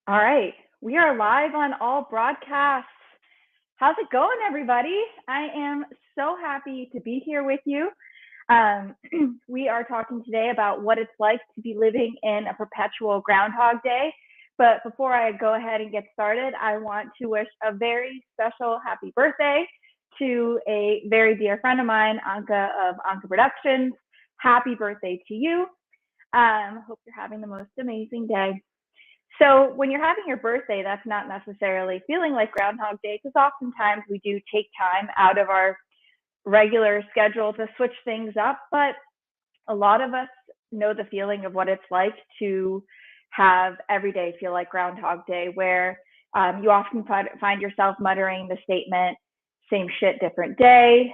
All right, we are live on all broadcasts. How's it going, everybody? I am so happy to be here with you. Um, we are talking today about what it's like to be living in a perpetual Groundhog Day. But before I go ahead and get started, I want to wish a very special happy birthday to a very dear friend of mine, Anka of Anka Productions. Happy birthday to you. Hope you're having the most amazing day. So when you're having your birthday, that's not necessarily feeling like Groundhog Day because oftentimes we do take time out of our regular schedule to switch things up. But a lot of us know the feeling of what it's like to have every day feel like Groundhog Day, where you often find yourself muttering the statement, same shit, different day.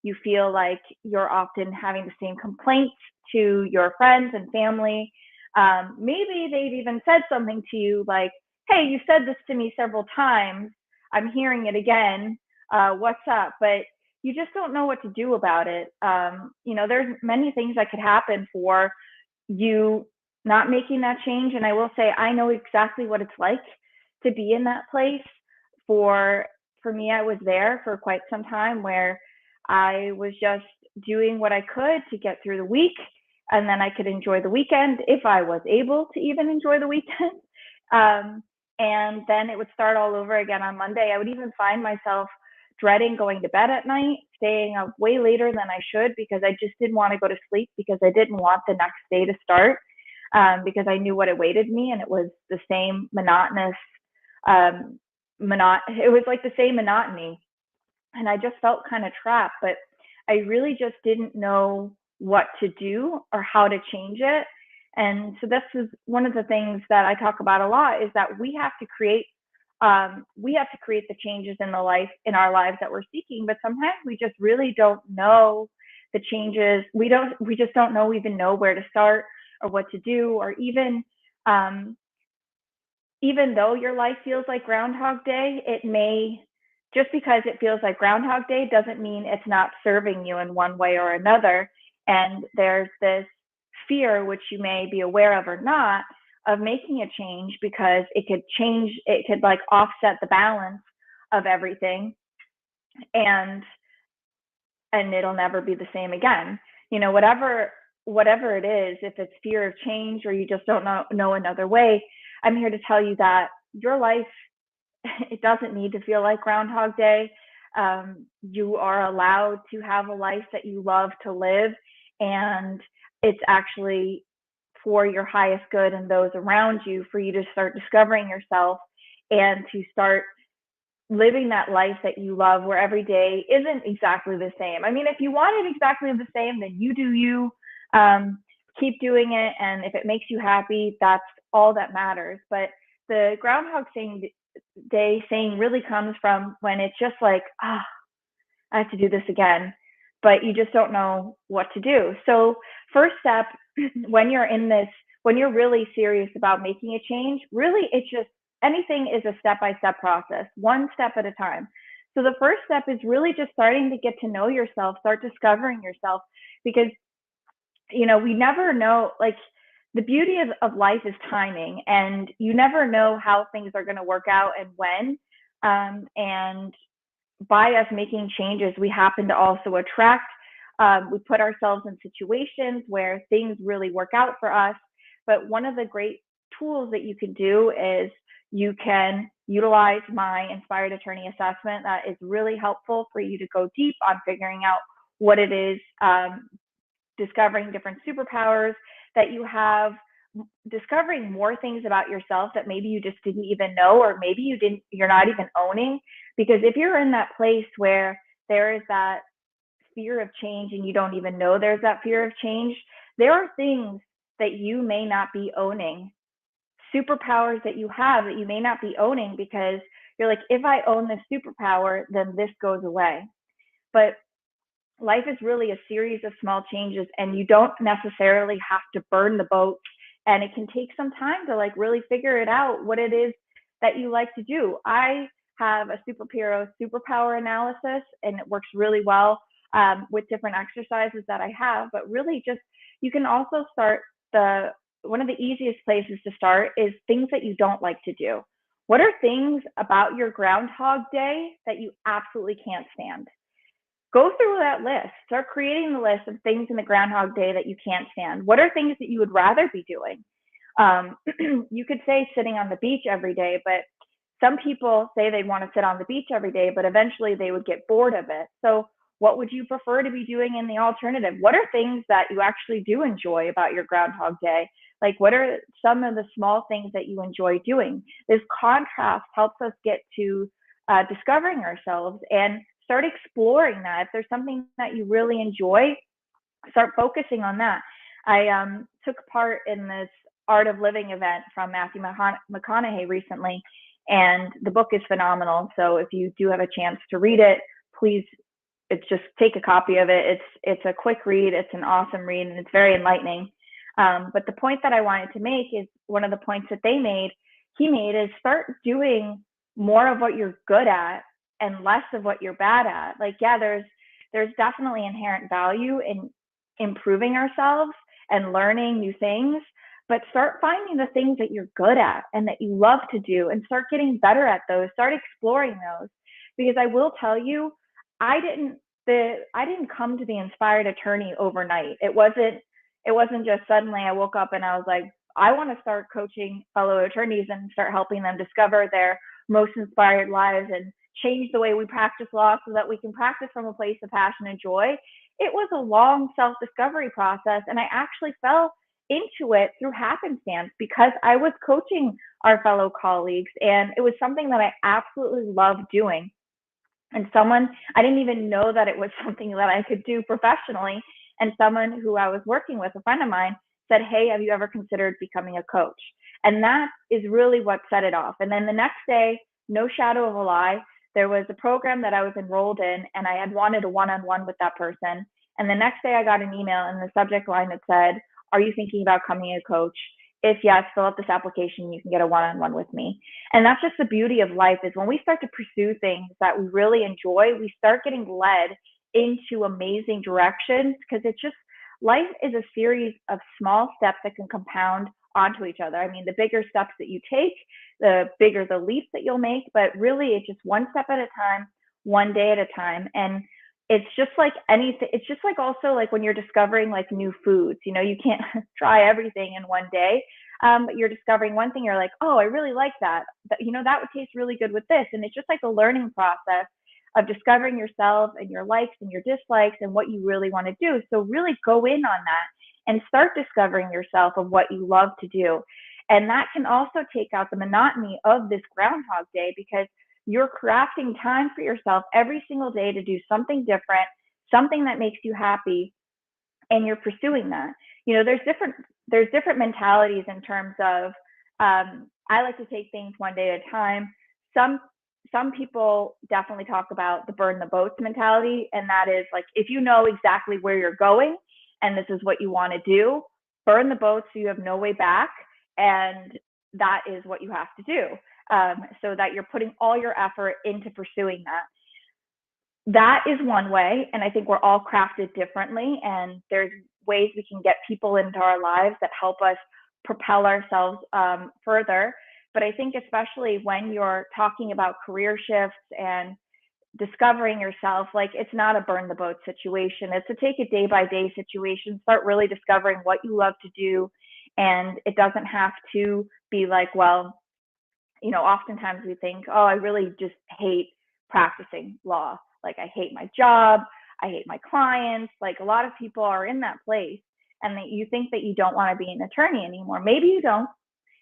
You feel like you're often having the same complaints to your friends and family. Maybe they've even said something to you like, hey, you said this to me several times. I'm hearing it again. What's up? But you just don't know what to do about it. There's many things that could happen for you not making that change. And I will say, I know exactly what it's like to be in that place. For for me, I was there for quite some time where I was just doing what I could to get through the week, and then I could enjoy the weekend if I was able to even enjoy the weekend. And then it would start all over again on Monday. I would even find myself dreading going to bed at night, staying up way later than I should because I just didn't want to go to sleep because I didn't want the next day to start, because I knew what awaited me, and it was the same monotonous, it was like the same monotony, and I just felt kind of trapped. But I really just didn't know what to do or how to change it. And so this is one of the things that I talk about a lot, is that we have to create the changes in our lives that we're seeking. But sometimes we just really don't know the changes. We just don't know even know where to start or what to do, or um, even though your life feels like Groundhog Day, it may, just because it feels like Groundhog Day doesn't mean it's not serving you in one way or another. And there's this fear, which you may be aware of or not, of making a change because it could like offset the balance of everything, and it'll never be the same again. Whatever it is, if it's fear of change or you just don't know another way, I'm here to tell you that your life, it doesn't need to feel like Groundhog Day. You are allowed to have a life that you love to live, and it's actually for your highest good and those around you, for you to start discovering yourself and to start living that life that you love, where every day isn't exactly the same. I mean, if you want it exactly the same, then you do you. Um, Keep doing it, and if it makes you happy, that's all that matters. But the Day saying really comes from when it's just like, I have to do this again, but you just don't know what to do. So, first step, when you're in this, when you're really serious about making a change, really, it's just anything is a step by step process, one step at a time. So, the first step is really just starting to get to know yourself, start discovering yourself, because, we never know, like, the beauty of life is timing, and you never know how things are going to work out and when. And by us making changes, we happen to also attract, we put ourselves in situations where things really work out for us. But one of the great tools that you can do is you can utilize my inspired attorney assessment. That is really helpful for you to go deep on figuring out what it is, discovering different superpowers that you have, discovering more things about yourself that maybe you just didn't even know, or maybe you're not even owning. Because if you're in that place where there is that fear of change and you don't even know there's that fear of change, there are things that you may not be owning, superpowers that you have that you may not be owning, because you're like, if I own this superpower, then this goes away. But life is really a series of small changes, and you don't necessarily have to burn the boat, and it can take some time to like really figure it out what it is that you like to do. I have a superpower analysis, and it works really well, with different exercises that I have. But really, just, you can also start the one of the easiest places to start is things that you don't like to do. What are things about your Groundhog Day that you absolutely can't stand? Go through that list. Start creating the list of things in the Groundhog Day that you can't stand. What are things that you would rather be doing? You could say sitting on the beach every day, but some people say they want to sit on the beach every day, but eventually they would get bored of it. So, what would you prefer to be doing in the alternative? What are things that you actually do enjoy about your Groundhog Day? Like, what are some of the small things that you enjoy doing? This contrast helps us get to discovering ourselves and start exploring that. If there's something that you really enjoy, start focusing on that. I took part in this Art of Living event from Matthew McConaughey recently, and the book is phenomenal. So if you do have a chance to read it, please, it's just take a copy of it. It's a quick read. It's an awesome read, and it's very enlightening. But the point that I wanted to make is one of the points that he made is start doing more of what you're good at and less of what you're bad at. Like, yeah, there's definitely inherent value in improving ourselves and learning new things, but start finding the things that you're good at and that you love to do and start getting better at those. Start exploring those. Because I will tell you, I didn't come to the inspired attorney overnight. It wasn't just suddenly I woke up and I was like, I want to start coaching fellow attorneys and start helping them discover their most inspired lives and change the way we practice law so that we can practice from a place of passion and joy. It was a long self-discovery process, and I actually fell into it through happenstance because I was coaching our fellow colleagues, and it was something that I absolutely loved doing. And I didn't even know that it was something that I could do professionally. And someone who I was working with, a friend of mine, said, "Hey, have you ever considered becoming a coach?" And that is really what set it off. And then the next day, no shadow of a lie, there was a program that I was enrolled in, and I had wanted a one-on-one with that person. And the next day I got an email, and the subject line had said, "Are you thinking about becoming a coach? If yes, fill out this application. You can get a one-on-one with me." And that's just the beauty of life, is when we start to pursue things that we really enjoy, we start getting led into amazing directions, because it's just, life is a series of small steps that can compound onto each other. I mean, the bigger steps that you take, the bigger the leaps that you'll make, but really it's just one step at a time, one day at a time. And it's just like anything. It's just like, also like when you're discovering like new foods, you can't try everything in one day. But you're discovering one thing, you're like, oh, I really like that. That would taste really good with this. And it's just like a learning process of discovering yourself and your likes and your dislikes and what you really want to do. So really go in on that and start discovering yourself of what you love to do. And that can also take out the monotony of this Groundhog Day, because you're crafting time for yourself every single day to do something different, something that makes you happy, and you're pursuing that. There's different mentalities in terms of, I like to take things one day at a time. Some people definitely talk about the burn the boats mentality, and that is like, if you know exactly where you're going and this is what you want to do, burn the boats so you have no way back, and that is what you have to do, so that you're putting all your effort into pursuing that. That is one way, and I think we're all crafted differently, and there's ways we can get people into our lives that help us propel ourselves further. But I think especially when you're talking about career shifts and discovering yourself, like, it's not a burn the boat situation. It's a take it day by day situation. Start really discovering what you love to do. And it doesn't have to be like, well, oftentimes we think, oh, I really just hate practicing law. Like, I hate my job. I hate my clients. Like, a lot of people are in that place, and that you think that you don't want to be an attorney anymore. Maybe you don't.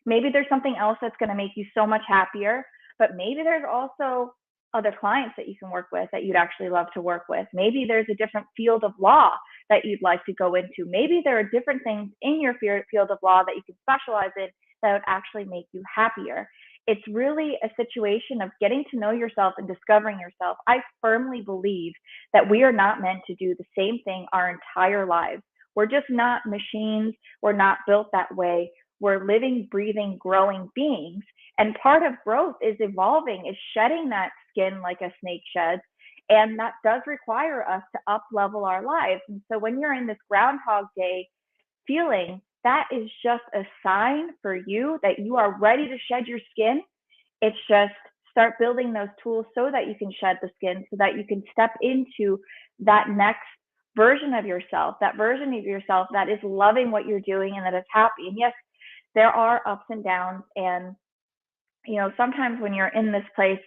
Maybe there's something else that's going to make you so much happier, but maybe there's also other clients that you can work with that you'd actually love to work with. Maybe there's a different field of law that you'd like to go into. Maybe there are different things in your field of law that you can specialize in that would actually make you happier. It's really a situation of getting to know yourself and discovering yourself. I firmly believe that we are not meant to do the same thing our entire lives. We're just not machines. We're not built that way. We're living, breathing, growing beings. And part of growth is evolving, is shedding that skin like a snake sheds. And that does require us to up level our lives. And so when you're in this Groundhog Day feeling, that is just a sign for you that you are ready to shed your skin. It's just start building those tools so that you can shed the skin, so that you can step into that next version of yourself, that version of yourself that is loving what you're doing and that is happy. And yes, there are ups and downs. And, sometimes when you're in this place,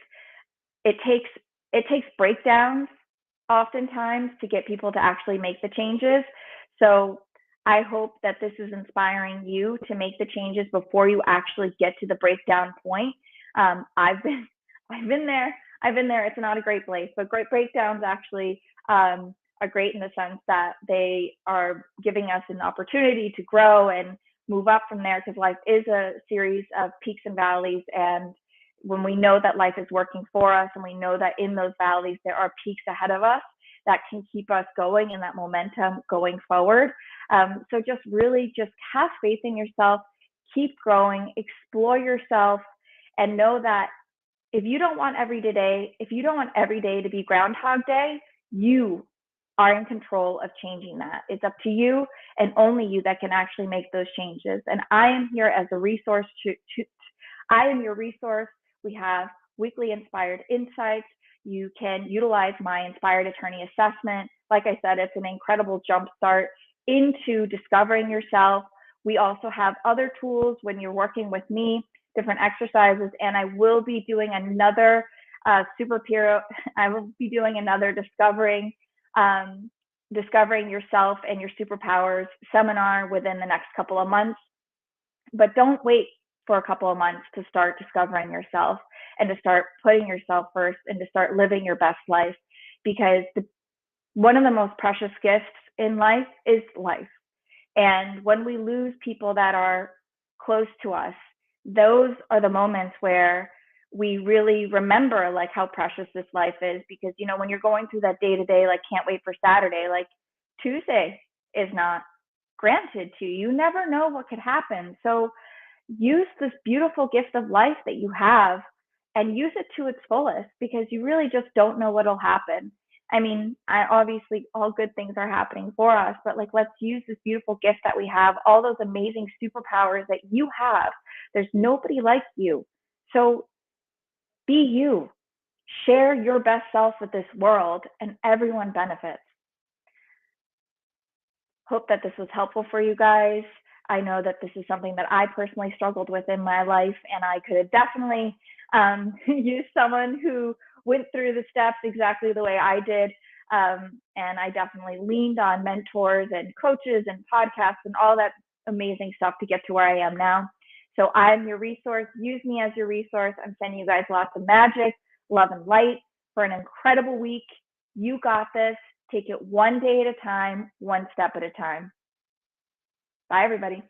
it takes breakdowns oftentimes to get people to actually make the changes. So I hope that this is inspiring you to make the changes before you actually get to the breakdown point. I've been there. It's not a great place, but great breakdowns actually are great in the sense that they are giving us an opportunity to grow and move up from there, because life is a series of peaks and valleys. And when we know that life is working for us, and we know that in those valleys there are peaks ahead of us that can keep us going and that momentum going forward. So just really just have faith in yourself, keep growing, explore yourself, and know that if you don't want every day to be Groundhog Day, you are in control of changing that. It's up to you and only you that can actually make those changes. And I am here as a resource I am your resource. We have weekly inspired insights. You can utilize my inspired attorney assessment. Like I said, it's an incredible jumpstart into discovering yourself. We also have other tools when you're working with me, different exercises, and I will be doing another discovering yourself and your superpowers seminar within the next couple of months. But don't wait for a couple of months to start discovering yourself and to start putting yourself first and to start living your best life, because one of the most precious gifts in life is life. And when we lose people that are close to us, those are the moments where we really remember like how precious this life is. Because when you're going through that day to day, like can't wait for Saturday, like Tuesday is not granted to you. You never know what could happen. So use this beautiful gift of life that you have and use it to its fullest, because you really just don't know what'll happen. I mean, obviously all good things are happening for us, but like, let's use this beautiful gift that we have, all those amazing superpowers that you have. There's nobody like you. So be you, share your best self with this world, and everyone benefits. Hope that this was helpful for you guys. I know that this is something that I personally struggled with in my life, and I could definitely use someone who went through the steps exactly the way I did. And I definitely leaned on mentors and coaches and podcasts and all that amazing stuff to get to where I am now. So I'm your resource. Use me as your resource. I'm sending you guys lots of magic, love, and light for an incredible week. You got this. Take it one day at a time, one step at a time. Bye, everybody.